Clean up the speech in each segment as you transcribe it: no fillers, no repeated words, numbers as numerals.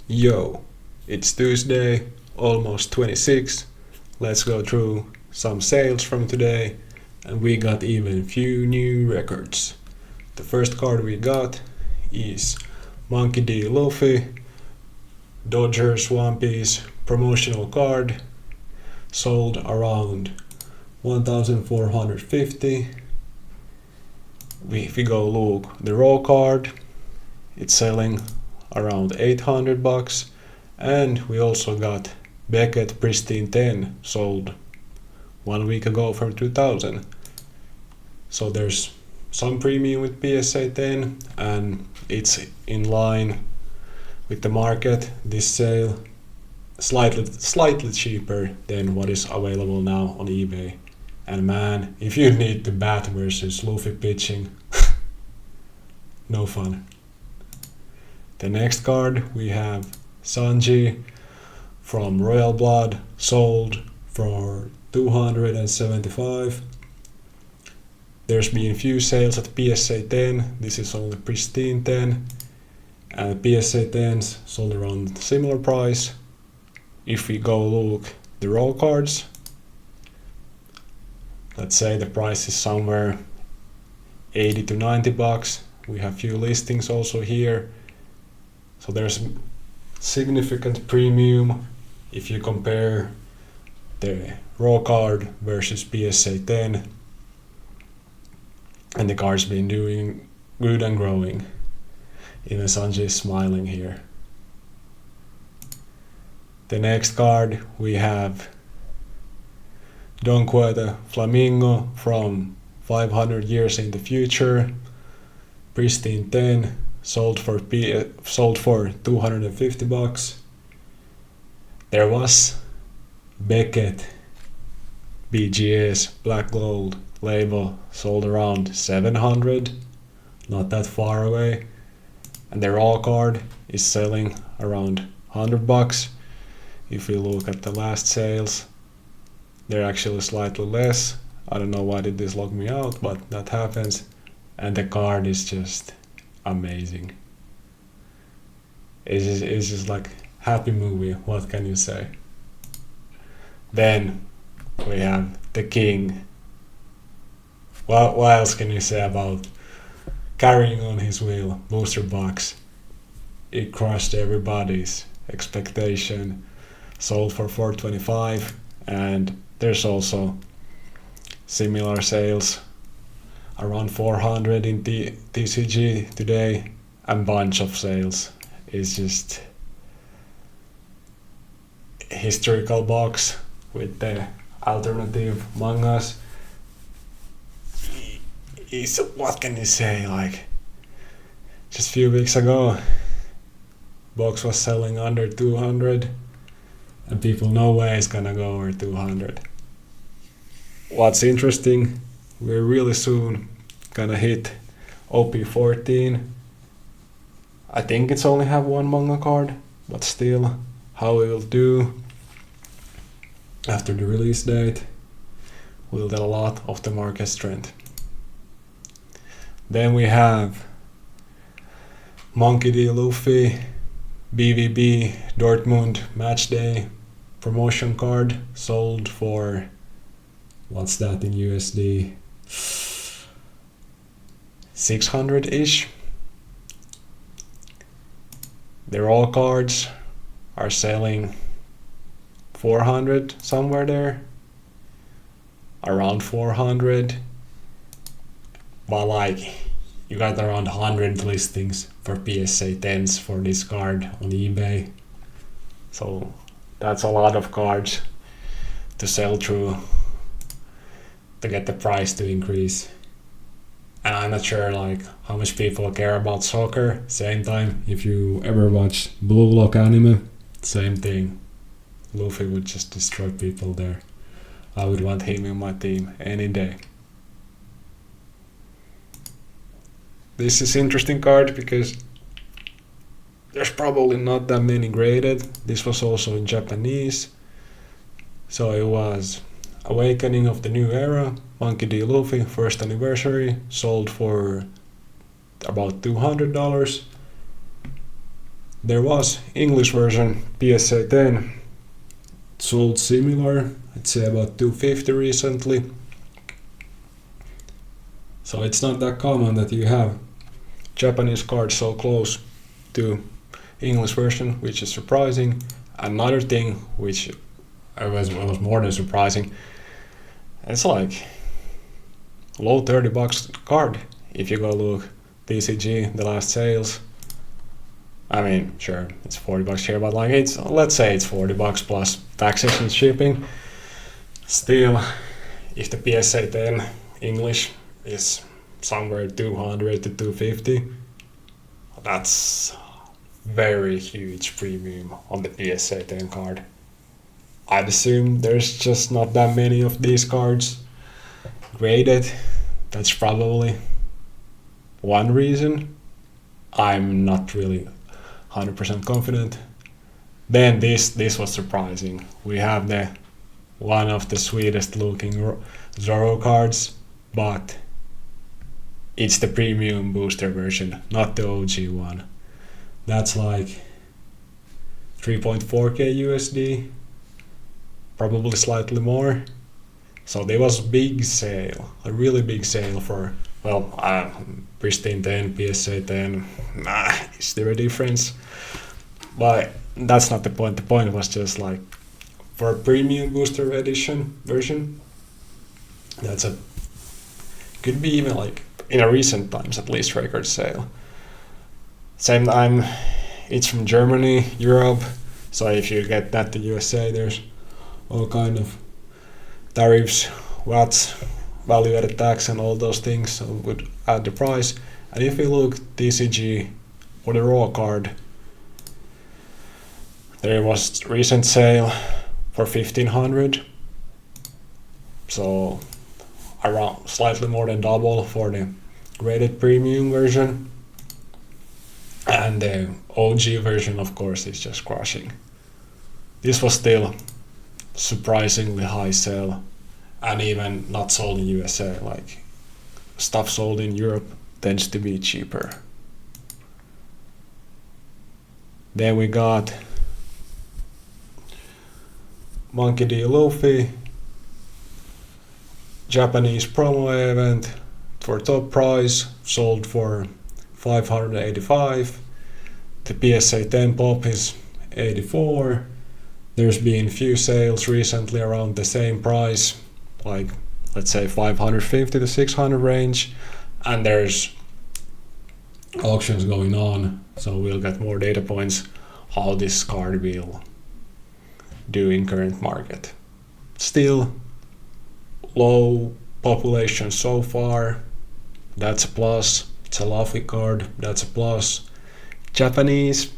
Yo, it's Tuesday, almost 26. Let's go through some sales from today, and we got even few new records. The first card we got is Monkey D. Luffy, Dodgers One Piece promotional card, sold around 1,450. If we go look the raw card, it's selling around $800, and we also got Beckett Pristine 10 sold 1 week ago for 2,000. So there's some premium with PSA 10, and it's in line with the market. This sale slightly cheaper than what is available now on eBay. And man, if you need the bat versus Luffy pitching, no fun. The next card we have Sanji from Royal Blood, sold for 275. There's been few sales at PSA 10. This is only Pristine 10, and PSA 10s sold around similar price. If we go look the raw cards, let's say the price is somewhere $80 to $90. We have few listings also here. So there's significant premium if you compare the raw card versus PSA 10, and the card's been doing good and growing. Even Sanji is smiling here. The next card we have Don Quixote Flamingo from 500 Years in the Future, Pristine 10, sold for $250. There was Beckett BGS Black Gold label, sold around 700, not that far away, and the raw card is selling around $100. If we look at the last sales, they're actually slightly less. I don't know why did this log me out, but that happens, and the card is just amazing. It's just like happy movie. What can you say? Then we have the king. What else can you say about carrying on his wheel? Booster box. It crushed everybody's expectation. Sold for $425, and there's also similar sales around 400 in TCG today, and bunch of sales. It's just historical box with the alternative mangas. What can you say, like just a few weeks ago box was selling under 200, and people no way is gonna go over 200. What's interesting, we're really soon gonna hit OP14. I think it's only have one manga card, but still, how it will do after the release date will tell a lot of the market strength. Then we have Monkey D. Luffy BVB Dortmund Matchday promotion card, sold for, what's that in USD? 600-ish. The raw cards are selling 400, somewhere there, around 400, but like you got around 100 listings for PSA 10s for this card on eBay, so that's a lot of cards to sell through to get the price to increase. And I'm not sure like how much people care about soccer. Same time, if you ever watch Blue Lock anime, same thing. Luffy would just destroy people there. I would want him in my team any day. This is interesting card because there's probably not that many graded. This was also in Japanese. So it was Awakening of the New Era, Monkey D. Luffy, first anniversary, sold for about $200. There was English version PSA 10 sold similar, I'd say about 250 recently. So it's not that common that you have Japanese cards so close to English version, which is surprising. Another thing which was more than surprising, it's like low $30 card. If you go look TCG, the last sales, I mean, sure, it's $40 here, but like let's say it's $40 plus taxes and shipping. Still, if the PSA 10 English is somewhere 200 to 250, that's very huge premium on the PSA 10 card. I'd assume there's just not that many of these cards graded. That's probably one reason. I'm not really 100% confident. Then this was surprising. We have the one of the sweetest looking Zoro cards, but it's the premium booster version, not the OG one. That's like 3.4k USD, probably slightly more. So there was a big sale, a really big sale for, Pristine 10, PSA 10. Is there a difference? But that's not the point. The point was just like, for a premium booster edition version, could be even like, in a recent times at least, record sale. Same time, it's from Germany, Europe, so if you get that to USA, there's all kind of tariffs, watts, value-added tax, and all those things, so it would add the price. And if you look TCG or the raw card, there was recent sale for $1,500, so around slightly more than double for the graded premium version. And the OG version, of course, is just crushing. This was still surprisingly high sale, and even not sold in USA. Like, stuff sold in Europe tends to be cheaper. Then we got Monkey D. Luffy, Japanese promo event for top price, sold for $585. The PSA 10 pop is $84. There's been few sales recently around the same price, like let's say $550 to $600 range, and there's auctions going on, so we'll get more data points how this card will do in current market. Still low population so far, that's a plus. It's a Luffy card, that's a plus. Japanese,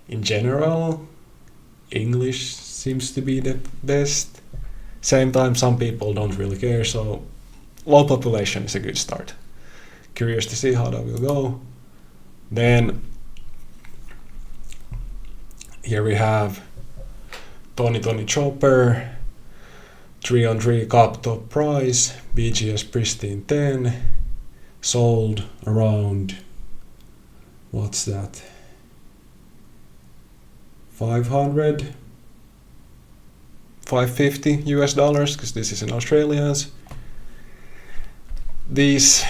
in general, English seems to be the best. Same time, some people don't really care, so low population is a good start. Curious to see how that will go. Then here we have Tony Chopper, 3-on-3 cup top price, BGS Pristine 10, sold around, what's that, 500, 550 US dollars, because this is in Australians. These,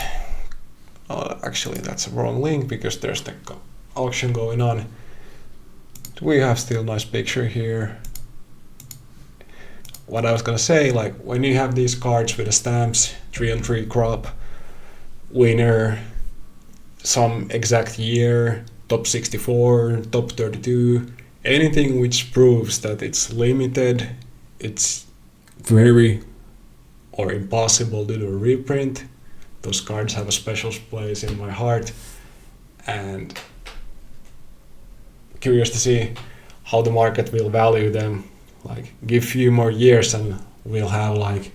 actually that's a wrong link because there's the auction going on. We have still nice picture here. What I was gonna say, like when you have these cards with the stamps, 3-on-3 crop, winner, some exact year, top 64, top 32, anything which proves that it's limited, it's very or impossible to do a reprint. Those cards have a special place in my heart, and curious to see how the market will value them. Like, give few more years and we'll have like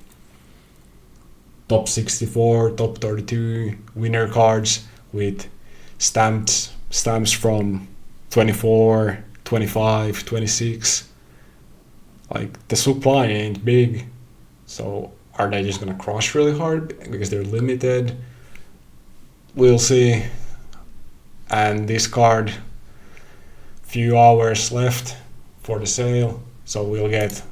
top 64, top 32 winner cards with stamps from 24, 25, 26. Like, the supply ain't big, so are they just gonna crush really hard because they're limited? We'll see. and this card, few hours left for the sale, so we'll get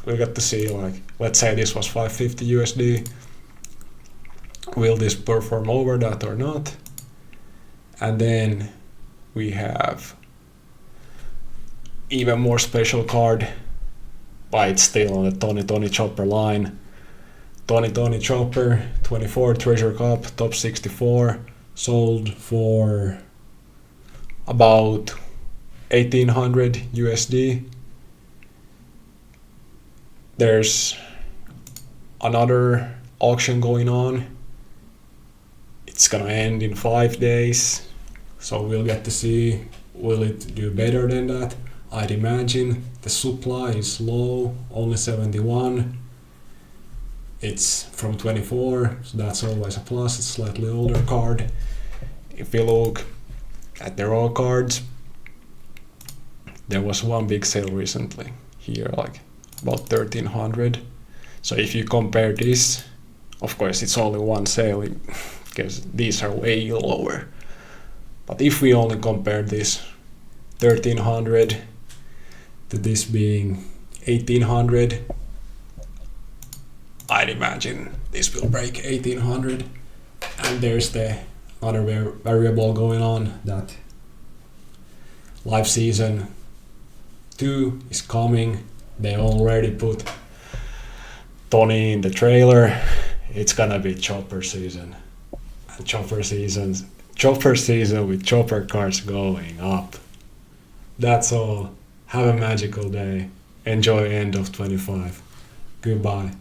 to see, like, let's say this was 550 USD. Will this perform over that or not? And then we have even more special card, but it's still on the Tony Chopper line. Tony Chopper 24 Treasure Cup top 64, sold for about 1800 USD. There's another auction going on. It's gonna end in 5 days, so we'll get to see, will it do better than that? I'd imagine. The supply is low, only 71. It's from 24, so that's always a plus. It's a slightly older card. If you look at the raw cards, there was one big sale recently here, like about 1300. So if you compare this, of course it's only one sale because these are way lower. But if we only compare this 1300 to this being 1800, I'd imagine this will break 1800. And there's the other variable going on, that live season 2 is coming. They already put Tony in the trailer. It's gonna be chopper season. And chopper season with chopper cards going up. That's all. Have a magical day. Enjoy end of 25. Goodbye.